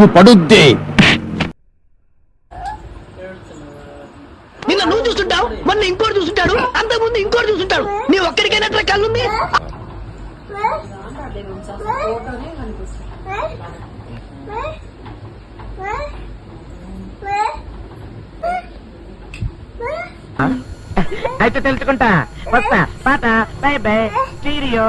కన్ను పడుద్ది. నిన్న నువ్వు చూస్తుంటావు, మొన్న ఇంకోటి చూస్తుంటాడు, అంతకుముందు ఇంకోటి చూస్తుంటాడు. నీ ఒక్కడికైనా కళ్ళుంది. అయితే తెలుసుకుంటా. వస్తా. పాట. By by. చీరియో.